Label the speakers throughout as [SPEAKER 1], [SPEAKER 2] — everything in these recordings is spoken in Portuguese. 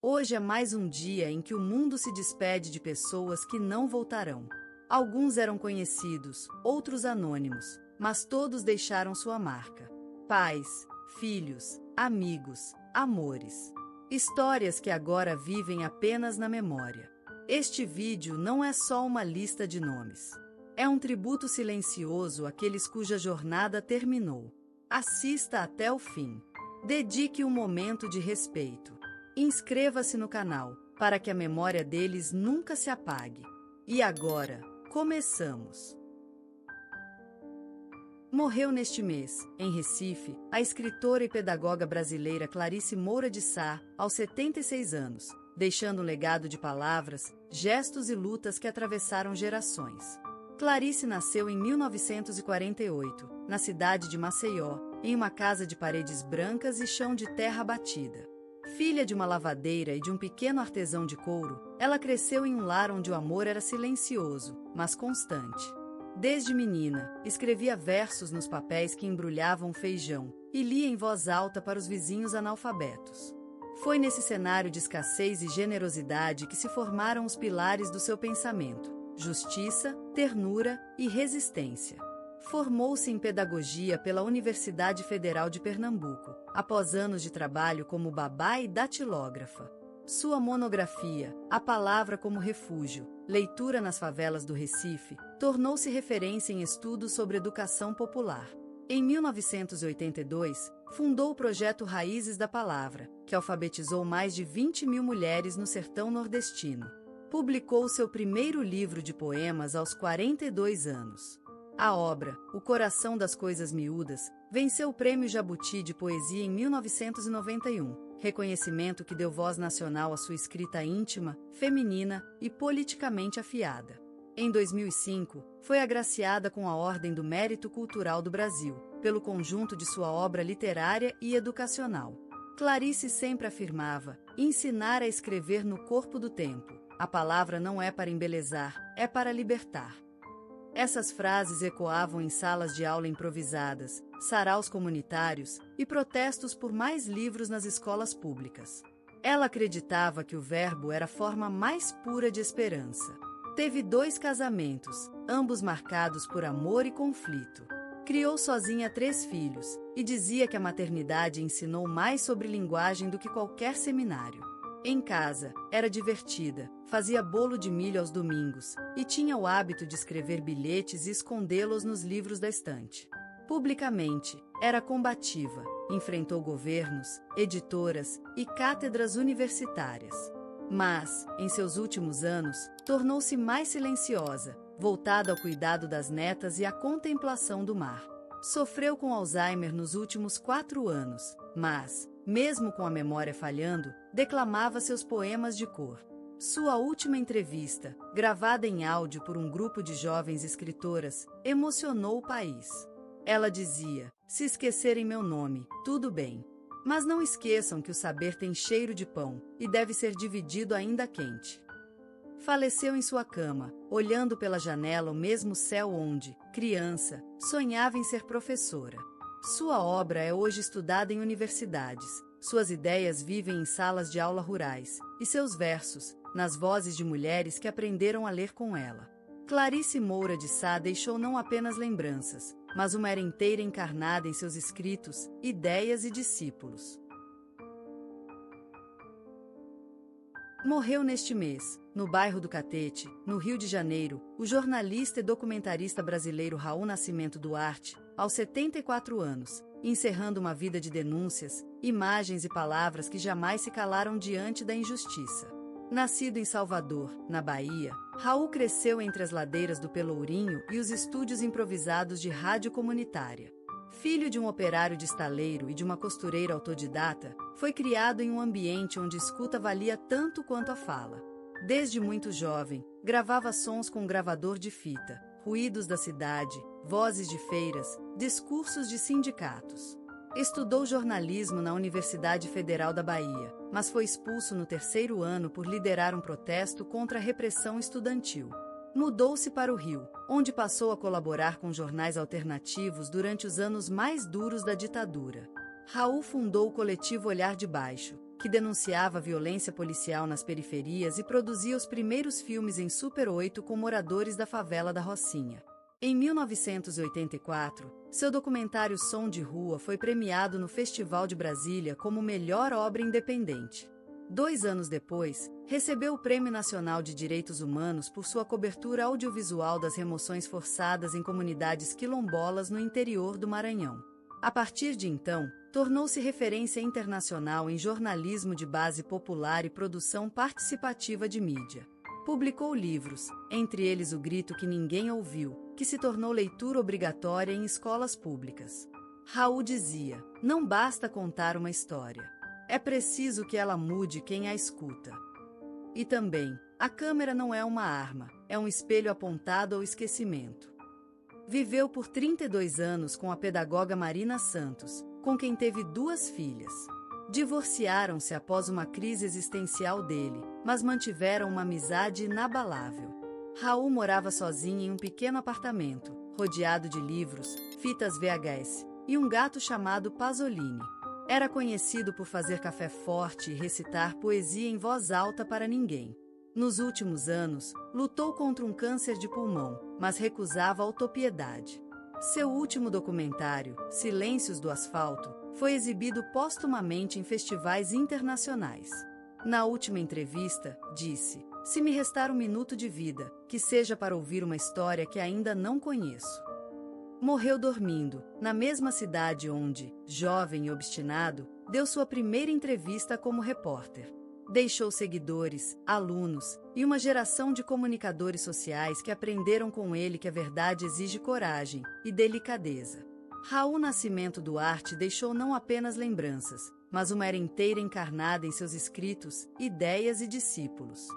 [SPEAKER 1] Hoje é mais um dia em que o mundo se despede de pessoas que não voltarão. Alguns eram conhecidos, outros anônimos, mas todos deixaram sua marca. Pais, filhos, amigos, amores. Histórias que agora vivem apenas na memória. Este vídeo não é só uma lista de nomes. É um tributo silencioso àqueles cuja jornada terminou. Assista até o fim. Dedique um momento de respeito. Inscreva-se no canal, para que a memória deles nunca se apague. E agora, começamos! Morreu neste mês, em Recife, a escritora e pedagoga brasileira Clarice Moura de Sá, aos 76 anos, deixando um legado de palavras, gestos e lutas que atravessaram gerações. Clarice nasceu em 1948, na cidade de Maceió, em uma casa de paredes brancas e chão de terra batida. Filha de uma lavadeira e de um pequeno artesão de couro, ela cresceu em um lar onde o amor era silencioso, mas constante. Desde menina, escrevia versos nos papéis que embrulhavam feijão e lia em voz alta para os vizinhos analfabetos. Foi nesse cenário de escassez e generosidade que se formaram os pilares do seu pensamento: justiça, ternura e resistência. Formou-se em pedagogia pela Universidade Federal de Pernambuco, após anos de trabalho como babá e datilógrafa. Sua monografia, A Palavra como Refúgio, Leitura nas Favelas do Recife, tornou-se referência em estudos sobre educação popular. Em 1982, fundou o projeto Raízes da Palavra, que alfabetizou mais de 20 mil mulheres no sertão nordestino. Publicou seu primeiro livro de poemas aos 42 anos. A obra, O Coração das Coisas Miúdas, venceu o Prêmio Jabuti de Poesia em 1991, reconhecimento que deu voz nacional à sua escrita íntima, feminina e politicamente afiada. Em 2005, foi agraciada com a Ordem do Mérito Cultural do Brasil, pelo conjunto de sua obra literária e educacional. Clarice sempre afirmava: ensinar a escrever no corpo do tempo. A palavra não é para embelezar, é para libertar. Essas frases ecoavam em salas de aula improvisadas, saraus comunitários e protestos por mais livros nas escolas públicas. Ela acreditava que o verbo era a forma mais pura de esperança. Teve 2 casamentos, ambos marcados por amor e conflito. Criou sozinha 3 filhos e dizia que a maternidade ensinou mais sobre linguagem do que qualquer seminário. Em casa, era divertida, fazia bolo de milho aos domingos e tinha o hábito de escrever bilhetes e escondê-los nos livros da estante. Publicamente, era combativa, enfrentou governos, editoras e cátedras universitárias. Mas, em seus últimos anos, tornou-se mais silenciosa, voltada ao cuidado das netas e à contemplação do mar. Sofreu com Alzheimer nos últimos 4 anos, mas, mesmo com a memória falhando, declamava seus poemas de cor. Sua última entrevista, gravada em áudio por um grupo de jovens escritoras, emocionou o país. Ela dizia: se esquecerem meu nome, tudo bem. Mas não esqueçam que o saber tem cheiro de pão e deve ser dividido ainda quente. Faleceu em sua cama, olhando pela janela o mesmo céu onde, criança, sonhava em ser professora. Sua obra é hoje estudada em universidades, suas ideias vivem em salas de aula rurais, e seus versos, nas vozes de mulheres que aprenderam a ler com ela. Clarice Moura de Sá deixou não apenas lembranças, mas uma era inteira encarnada em seus escritos, ideias e discípulos. Morreu neste mês, no bairro do Catete, no Rio de Janeiro, o jornalista e documentarista brasileiro Raul Nascimento Duarte, aos 74 anos, encerrando uma vida de denúncias, imagens e palavras que jamais se calaram diante da injustiça. Nascido em Salvador, na Bahia, Raul cresceu entre as ladeiras do Pelourinho e os estúdios improvisados de rádio comunitária. Filho de um operário de estaleiro e de uma costureira autodidata, foi criado em um ambiente onde a escuta valia tanto quanto a fala. Desde muito jovem, gravava sons com um gravador de fita, ruídos da cidade, vozes de feiras, discursos de sindicatos. Estudou jornalismo na Universidade Federal da Bahia, mas foi expulso no 3º ano por liderar um protesto contra a repressão estudantil. Mudou-se para o Rio, onde passou a colaborar com jornais alternativos durante os anos mais duros da ditadura. Raul fundou o coletivo Olhar de Baixo, que denunciava a violência policial nas periferias e produzia os primeiros filmes em Super 8 com moradores da favela da Rocinha. Em 1984, seu documentário Som de Rua foi premiado no Festival de Brasília como melhor obra independente. 2 anos depois, recebeu o Prêmio Nacional de Direitos Humanos por sua cobertura audiovisual das remoções forçadas em comunidades quilombolas no interior do Maranhão. A partir de então, tornou-se referência internacional em jornalismo de base popular e produção participativa de mídia. Publicou livros, entre eles O Grito que Ninguém Ouviu, que se tornou leitura obrigatória em escolas públicas. Raul dizia: "Não basta contar uma história. É preciso que ela mude quem a escuta." E também, a câmera não é uma arma, é um espelho apontado ao esquecimento. Viveu por 32 anos com a pedagoga Marina Santos, com quem teve 2 filhas. Divorciaram-se após uma crise existencial dele, mas mantiveram uma amizade inabalável. Raul morava sozinho em um pequeno apartamento, rodeado de livros, fitas VHS e um gato chamado Pasolini. Era conhecido por fazer café forte e recitar poesia em voz alta para ninguém. Nos últimos anos, lutou contra um câncer de pulmão, mas recusava a autopiedade. Seu último documentário, Silêncios do Asfalto, foi exibido póstumamente em festivais internacionais. Na última entrevista, disse: "Se me restar um minuto de vida, que seja para ouvir uma história que ainda não conheço." Morreu dormindo, na mesma cidade onde, jovem e obstinado, deu sua primeira entrevista como repórter. Deixou seguidores, alunos e uma geração de comunicadores sociais que aprenderam com ele que a verdade exige coragem e delicadeza. Raul Nascimento Duarte deixou não apenas lembranças, mas uma era inteira encarnada em seus escritos, ideias e discípulos.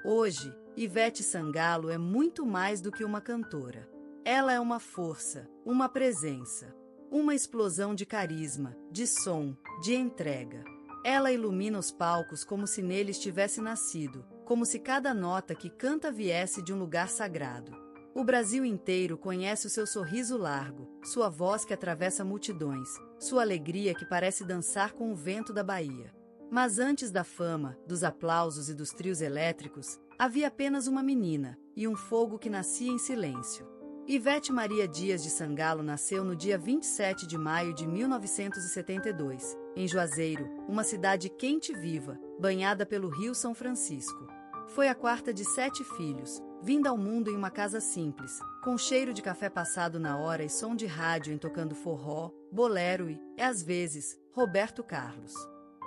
[SPEAKER 1] Hoje, Ivete Sangalo é muito mais do que uma cantora. Ela é uma força, uma presença, uma explosão de carisma, de som, de entrega. Ela ilumina os palcos como se neles tivesse nascido, como se cada nota que canta viesse de um lugar sagrado. O Brasil inteiro conhece o seu sorriso largo, sua voz que atravessa multidões, sua alegria que parece dançar com o vento da Bahia. Mas antes da fama, dos aplausos e dos trios elétricos, havia apenas uma menina e um fogo que nascia em silêncio. Ivete Maria Dias de Sangalo nasceu no dia 27 de maio de 1972, em Juazeiro, uma cidade quente e viva, banhada pelo Rio São Francisco. Foi a 4ª de 7 filhos, vinda ao mundo em uma casa simples, com cheiro de café passado na hora e som de rádio tocando forró, bolero e, às vezes, Roberto Carlos.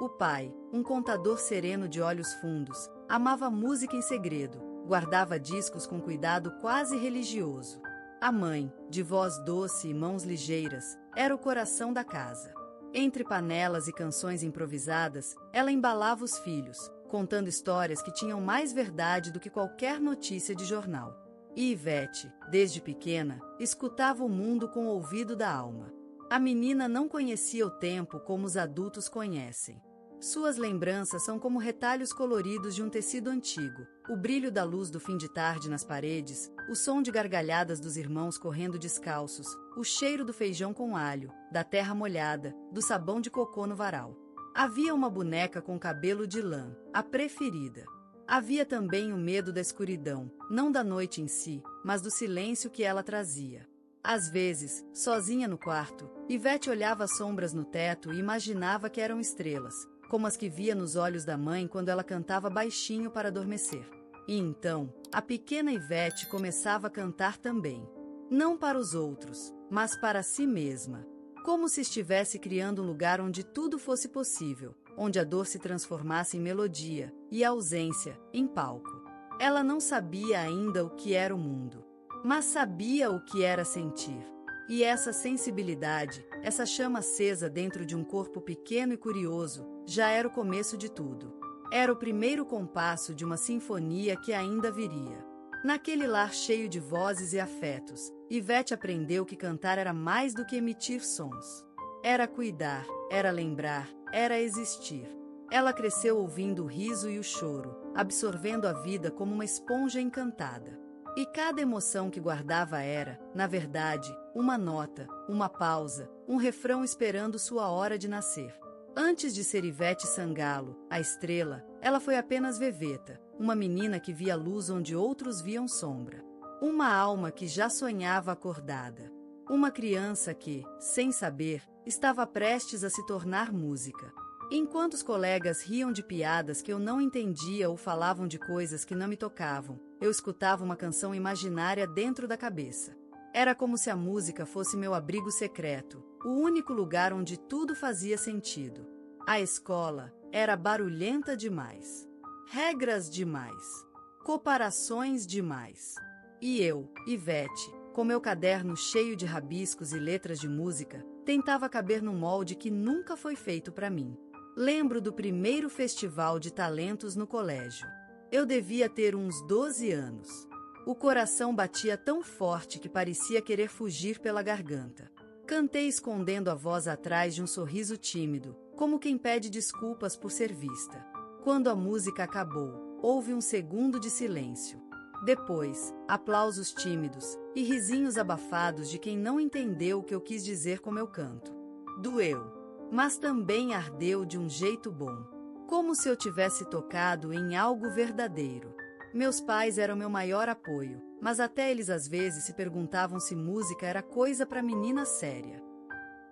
[SPEAKER 1] O pai, um contador sereno de olhos fundos, amava música em segredo, guardava discos com cuidado quase religioso. A mãe, de voz doce e mãos ligeiras, era o coração da casa. Entre panelas e canções improvisadas, ela embalava os filhos, contando histórias que tinham mais verdade do que qualquer notícia de jornal. E Ivete, desde pequena, escutava o mundo com o ouvido da alma. A menina não conhecia o tempo como os adultos conhecem. Suas lembranças são como retalhos coloridos de um tecido antigo, o brilho da luz do fim de tarde nas paredes, o som de gargalhadas dos irmãos correndo descalços, o cheiro do feijão com alho, da terra molhada, do sabão de cocô no varal. Havia uma boneca com cabelo de lã, a preferida. Havia também o medo da escuridão, não da noite em si, mas do silêncio que ela trazia. Às vezes, sozinha no quarto, Ivete olhava as sombras no teto e imaginava que eram estrelas, como as que via nos olhos da mãe quando ela cantava baixinho para adormecer. E então, a pequena Ivete começava a cantar também. Não para os outros, mas para si mesma. Como se estivesse criando um lugar onde tudo fosse possível, onde a dor se transformasse em melodia, e a ausência, em palco. Ela não sabia ainda o que era o mundo, mas sabia o que era sentir. E essa sensibilidade, essa chama acesa dentro de um corpo pequeno e curioso, já era o começo de tudo. Era o primeiro compasso de uma sinfonia que ainda viria. Naquele lar cheio de vozes e afetos, Ivete aprendeu que cantar era mais do que emitir sons. Era cuidar, era lembrar, era existir. Ela cresceu ouvindo o riso e o choro, absorvendo a vida como uma esponja encantada. E cada emoção que guardava era, na verdade, uma nota, uma pausa, um refrão esperando sua hora de nascer. Antes de ser Ivete Sangalo, a estrela, ela foi apenas Veveta, uma menina que via luz onde outros viam sombra. Uma alma que já sonhava acordada. Uma criança que, sem saber, estava prestes a se tornar música. Enquanto os colegas riam de piadas que eu não entendia ou falavam de coisas que não me tocavam, eu escutava uma canção imaginária dentro da cabeça. Era como se a música fosse meu abrigo secreto, o único lugar onde tudo fazia sentido. A escola era barulhenta demais. Regras demais. Comparações demais. E eu, Ivete, com meu caderno cheio de rabiscos e letras de música, tentava caber num molde que nunca foi feito para mim. Lembro do primeiro festival de talentos no colégio. Eu devia ter uns 12 anos. O coração batia tão forte que parecia querer fugir pela garganta. Cantei escondendo a voz atrás de um sorriso tímido, como quem pede desculpas por ser vista. Quando a música acabou, houve um segundo de silêncio. Depois, aplausos tímidos e risinhos abafados de quem não entendeu o que eu quis dizer com meu canto. Doeu, mas também ardeu de um jeito bom, como se eu tivesse tocado em algo verdadeiro. Meus pais eram meu maior apoio, mas até eles às vezes se perguntavam se música era coisa para menina séria.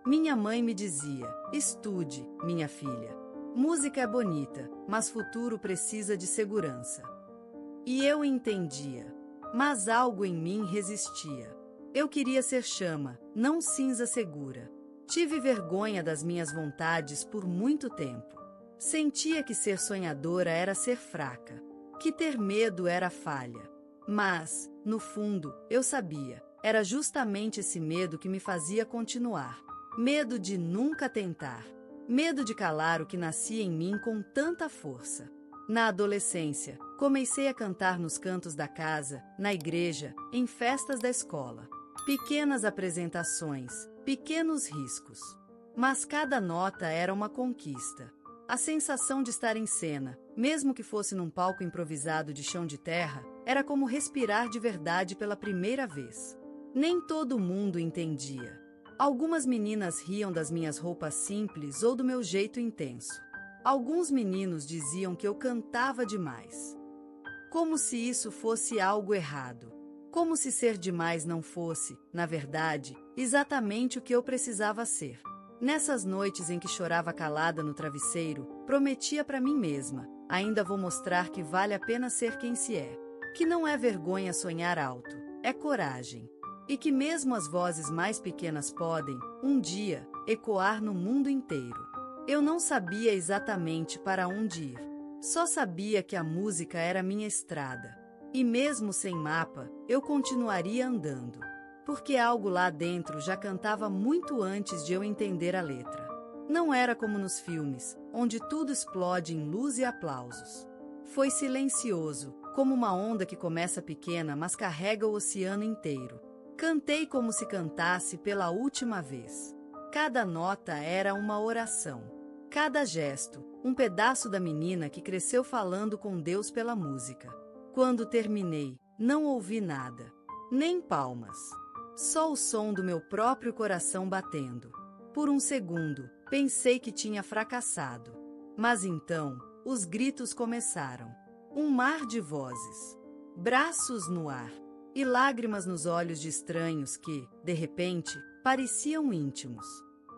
[SPEAKER 1] Minha mãe me dizia: estude, minha filha. Música é bonita, mas futuro precisa de segurança. E eu entendia, mas algo em mim resistia. Eu queria ser chama, não cinza segura. Tive vergonha das minhas vontades por muito tempo. Sentia que ser sonhadora era ser fraca, que ter medo era falha. Mas, no fundo, eu sabia, era justamente esse medo que me fazia continuar. Medo de nunca tentar. Medo de calar o que nascia em mim com tanta força. Na adolescência, comecei a cantar nos cantos da casa, na igreja, em festas da escola. Pequenas apresentações, pequenos riscos. Mas cada nota era uma conquista. A sensação de estar em cena, mesmo que fosse num palco improvisado de chão de terra, era como respirar de verdade pela primeira vez. Nem todo mundo entendia. Algumas meninas riam das minhas roupas simples ou do meu jeito intenso. Alguns meninos diziam que eu cantava demais. Como se isso fosse algo errado. Como se ser demais não fosse, na verdade, exatamente o que eu precisava ser. Nessas noites em que chorava calada no travesseiro, prometia para mim mesma: ainda vou mostrar que vale a pena ser quem se é. Que não é vergonha sonhar alto, é coragem. E que mesmo as vozes mais pequenas podem, um dia, ecoar no mundo inteiro. Eu não sabia exatamente para onde ir. Só sabia que a música era minha estrada. E mesmo sem mapa, eu continuaria andando. Porque algo lá dentro já cantava muito antes de eu entender a letra. Não era como nos filmes, onde tudo explode em luz e aplausos. Foi silencioso, como uma onda que começa pequena, mas carrega o oceano inteiro. Cantei como se cantasse pela última vez. Cada nota era uma oração. Cada gesto, um pedaço da menina que cresceu falando com Deus pela música. Quando terminei, não ouvi nada. Nem palmas. Só o som do meu próprio coração batendo. Por um segundo, pensei que tinha fracassado. Mas então, os gritos começaram. Um mar de vozes. Braços no ar. E lágrimas nos olhos de estranhos que, de repente, pareciam íntimos.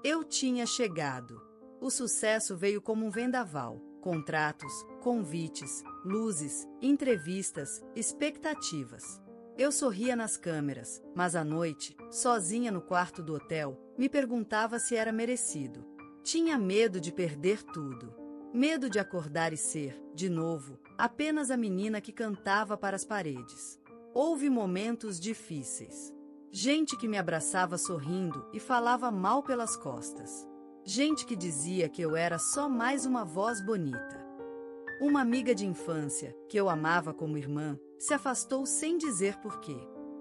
[SPEAKER 1] Eu tinha chegado. O sucesso veio como um vendaval. Contratos, convites, luzes, entrevistas, expectativas. Eu sorria nas câmeras, mas à noite, sozinha no quarto do hotel, me perguntava se era merecido. Tinha medo de perder tudo. Medo de acordar e ser, de novo, apenas a menina que cantava para as paredes. Houve momentos difíceis. Gente que me abraçava sorrindo e falava mal pelas costas. Gente que dizia que eu era só mais uma voz bonita. Uma amiga de infância, que eu amava como irmã, se afastou sem dizer porquê.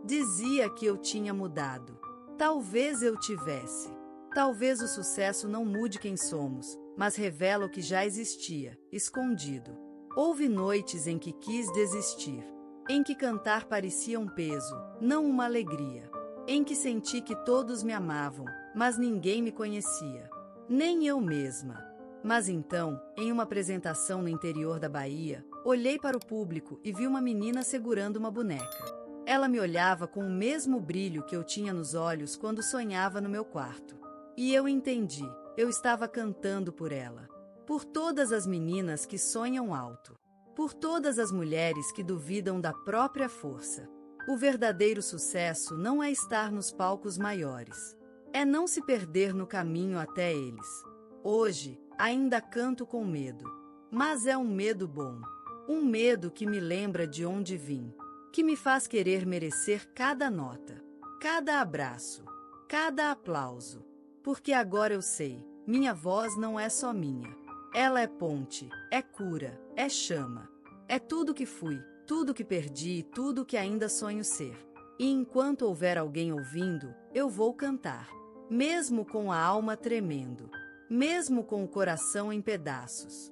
[SPEAKER 1] Dizia que eu tinha mudado. Talvez eu tivesse. Talvez o sucesso não mude quem somos, mas revela o que já existia, escondido. Houve noites em que quis desistir. em que cantar parecia um peso, não uma alegria, em que senti que todos me amavam, mas ninguém me conhecia, nem eu mesma. Mas então, em uma apresentação no interior da Bahia, olhei para o público e vi uma menina segurando uma boneca. Ela me olhava com o mesmo brilho que eu tinha nos olhos quando sonhava no meu quarto. E eu entendi, eu estava cantando por ela. Por todas as meninas que sonham alto. Por todas as mulheres que duvidam da própria força. O verdadeiro sucesso não é estar nos palcos maiores. É não se perder no caminho até eles. Hoje, ainda canto com medo. Mas é um medo bom. Um medo que me lembra de onde vim. Que me faz querer merecer cada nota, cada abraço, cada aplauso. Porque agora eu sei, minha voz não é só minha. Ela é ponte, é cura, é chama. É tudo que fui, tudo que perdi e tudo que ainda sonho ser. E enquanto houver alguém ouvindo, eu vou cantar. Mesmo com a alma tremendo. Mesmo com o coração em pedaços.